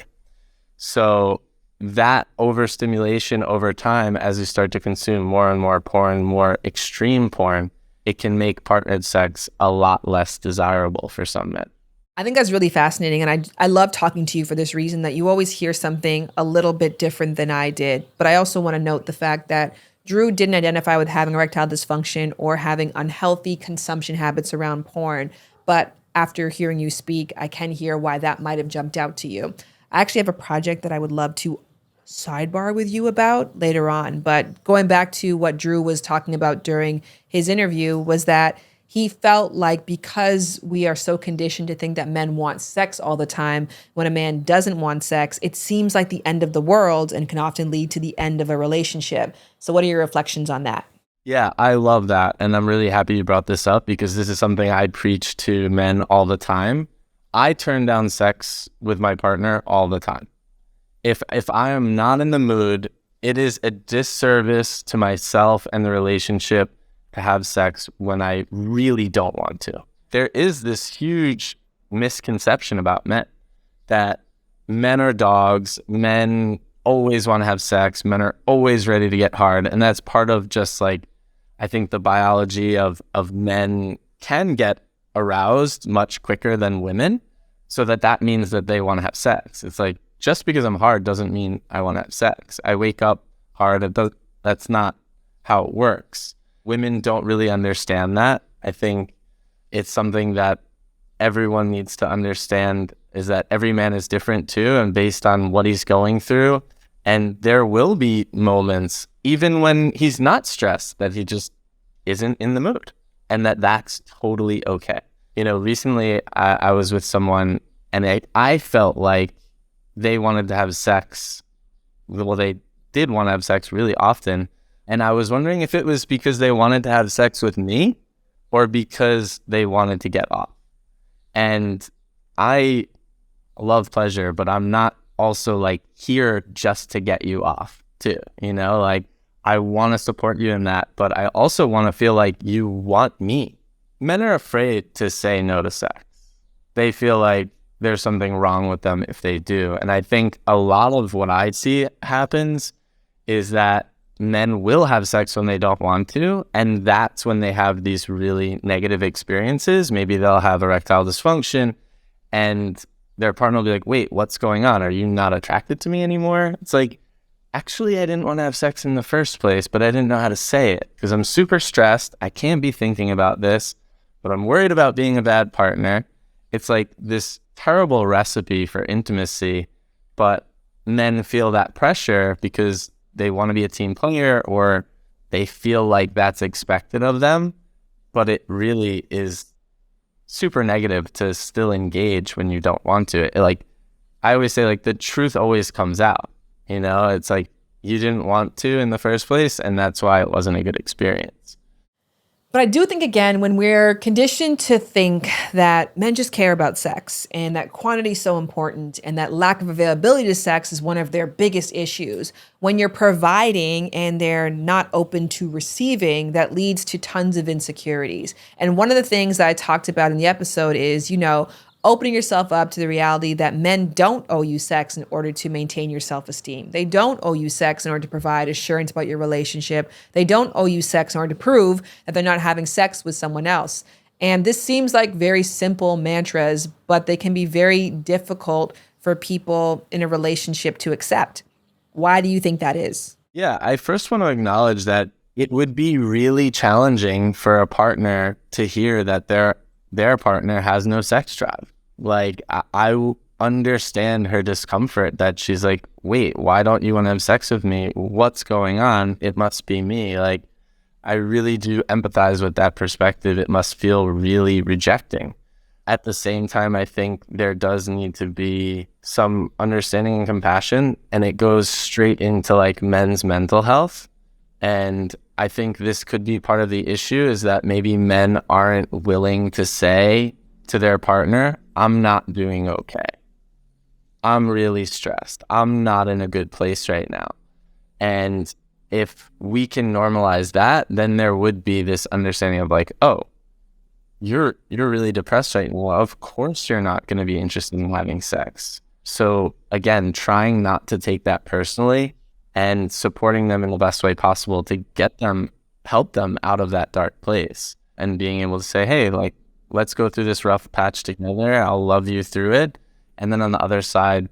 So that overstimulation over time, as you start to consume more and more porn, more extreme porn, it can make partnered sex a lot less desirable for some men. I think that's really fascinating. And I love talking to you for this reason, that you always hear something a little bit different than I did. But I also want to note the fact that Drew didn't identify with having erectile dysfunction or having unhealthy consumption habits around porn. But after hearing you speak, I can hear why that might have jumped out to you. I actually have a project that I would love to sidebar with you about later on. But going back to what Drew was talking about during his interview was that he felt like because we are so conditioned to think that men want sex all the time, when a man doesn't want sex, it seems like the end of the world and can often lead to the end of a relationship. So what are your reflections on that? Yeah, I love that. And I'm really happy you brought this up because this is something I preach to men all the time. I turn down sex with my partner all the time. If I am not in the mood, it is a disservice to myself and the relationship to have sex when I really don't want to. There is this huge misconception about men that men are dogs, men always want to have sex, men are always ready to get hard. And that's part of just like, I think the biology of men can get aroused much quicker than women. So that means that they want to have sex. It's like, just because I'm hard doesn't mean I want to have sex. I wake up hard. That's not how it works. Women don't really understand that. I think it's something that everyone needs to understand, is that every man is different too, and based on what he's going through. And there will be moments, even when he's not stressed, that he just isn't in the mood, and that's totally okay. You know, recently I was with someone and I felt like they wanted to have sex. Well, they did want to have sex really often. And I was wondering if it was because they wanted to have sex with me or because they wanted to get off. And I love pleasure, but I'm not also like here just to get you off too. You know, like I want to support you in that, but I also want to feel like you want me. Men are afraid to say no to sex. They feel like there's something wrong with them if they do. And I think a lot of what I see happens is that men will have sex when they don't want to, and that's when they have these really negative experiences. Maybe they'll have erectile dysfunction and their partner will be like, wait, what's going on? Are you not attracted to me anymore? It's like, actually, I didn't want to have sex in the first place, but I didn't know how to say it because I'm super stressed. I can't be thinking about this, but I'm worried about being a bad partner. It's like this terrible recipe for intimacy, but men feel that pressure because they want to be a team player or they feel like that's expected of them, but it really is super negative to still engage when you don't want to. Like I always say, like the truth always comes out, you know, it's like you didn't want to in the first place and that's why it wasn't a good experience. But I do think, again, when we're conditioned to think that men just care about sex and that quantity is so important and that lack of availability to sex is one of their biggest issues, when you're providing and they're not open to receiving, that leads to tons of insecurities. And one of the things that I talked about in the episode is, you know, opening yourself up to the reality that men don't owe you sex in order to maintain your self-esteem. They don't owe you sex in order to provide assurance about your relationship. They don't owe you sex in order to prove that they're not having sex with someone else. And this seems like very simple mantras, but they can be very difficult for people in a relationship to accept. Why do you think that is? Yeah, I first want to acknowledge that it would be really challenging for a partner to hear that their partner has no sex drive. Like, I understand her discomfort that she's like, wait, why don't you want to have sex with me? What's going on? It must be me. Like, I really do empathize with that perspective. It must feel really rejecting. At the same time, I think there does need to be some understanding and compassion, and it goes straight into like men's mental health. And I think this could be part of the issue, is that maybe men aren't willing to say to their partner, I'm not doing okay. I'm really stressed. I'm not in a good place right now. And if we can normalize that, then there would be this understanding of like, oh, you're really depressed right now. Well, of course you're not going to be interested in having sex. So again, trying not to take that personally and supporting them in the best way possible to help them out of that dark place. and being able to say, hey, like, let's go through this rough patch together. I'll love you through it. And then on the other side,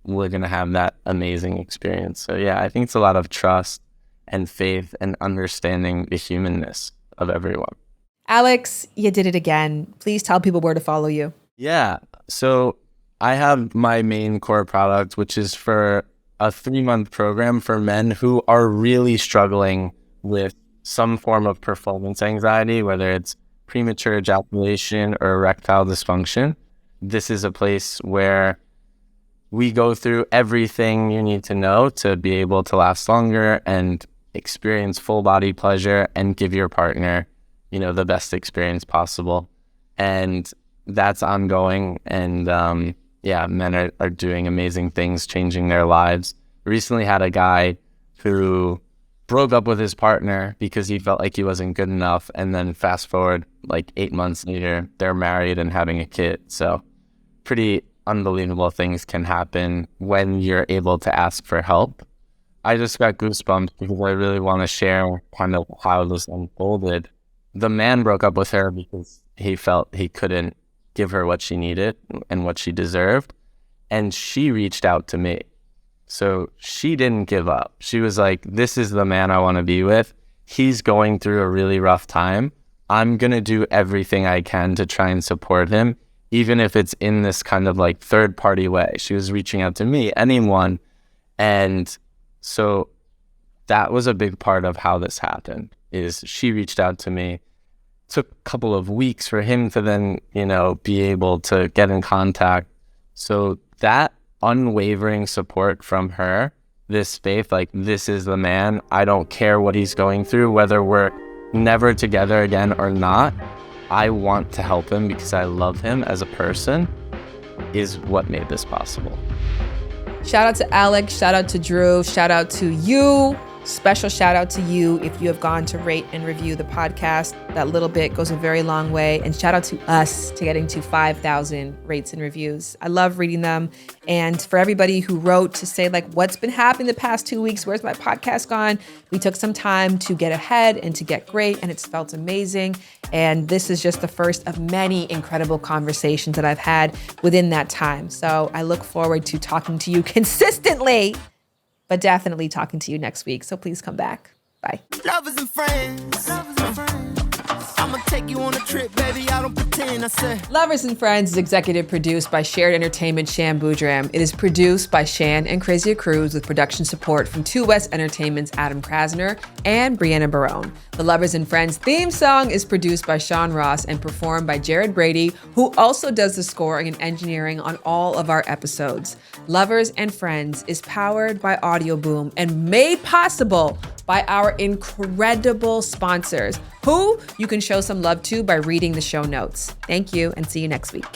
we're going to have that amazing experience. So yeah, I think it's a lot of trust and faith and understanding the humanness of everyone. Alex, you did it again. Please tell people where to follow you. Yeah. So I have my main core product, which is for a 3-month program for men who are really struggling with some form of performance anxiety, whether it's premature ejaculation or erectile dysfunction. This is a place where we go through everything you need to know to be able to last longer and experience full body pleasure and give your partner, the best experience possible. And that's ongoing. And men are doing amazing things, changing their lives. Recently had a guy who broke up with his partner because he felt like he wasn't good enough. And then fast forward like 8 months later, they're married and having a kid. So pretty unbelievable things can happen when you're able to ask for help. I just got goosebumps because I really want to share kind of how this unfolded. The man broke up with her because he felt he couldn't give her what she needed and what she deserved. And she reached out to me. So she didn't give up. She was like, this is the man I want to be with. He's going through a really rough time. I'm going to do everything I can to try and support him, even if it's in this kind of like third party way. She was reaching out to me, anyone. And so that was a big part of how this happened, is she reached out to me. Took a couple of weeks for him to then, be able to get in contact. So that unwavering support from her, this faith, like, this is the man, I don't care what he's going through, whether we're never together again or not, I want to help him because I love him as a person, is what made this possible. Shout out to Alex, shout out to Drew, shout out to you. Special shout out to you if you have gone to rate and review the podcast. That little bit goes a very long way. And shout out to us to getting to 5,000 rates and reviews. I love reading them. And for everybody who wrote to say, like, what's been happening the past 2 weeks? Where's my podcast gone? We took some time to get ahead and to get great, and it's felt amazing. And this is just the first of many incredible conversations that I've had within that time. So I look forward to talking to you consistently, but definitely talking to you next week. So please come back. Bye. Lovers and friends. I'ma take you on a trip, baby. I don't pretend. I said. Lovers and Friends is executive produced by Shared Entertainment Shan Boudram. It is produced by Shan and Crazy Cruz with production support from 2 West Entertainment's Adam Krasner and Brianna Barone. The Lovers and Friends theme song is produced by Sean Ross and performed by Jared Brady, who also does the scoring and engineering on all of our episodes. Lovers and Friends is powered by Audio Boom and made possible by our incredible sponsors, who you can show some love to by reading the show notes. Thank you, and see you next week.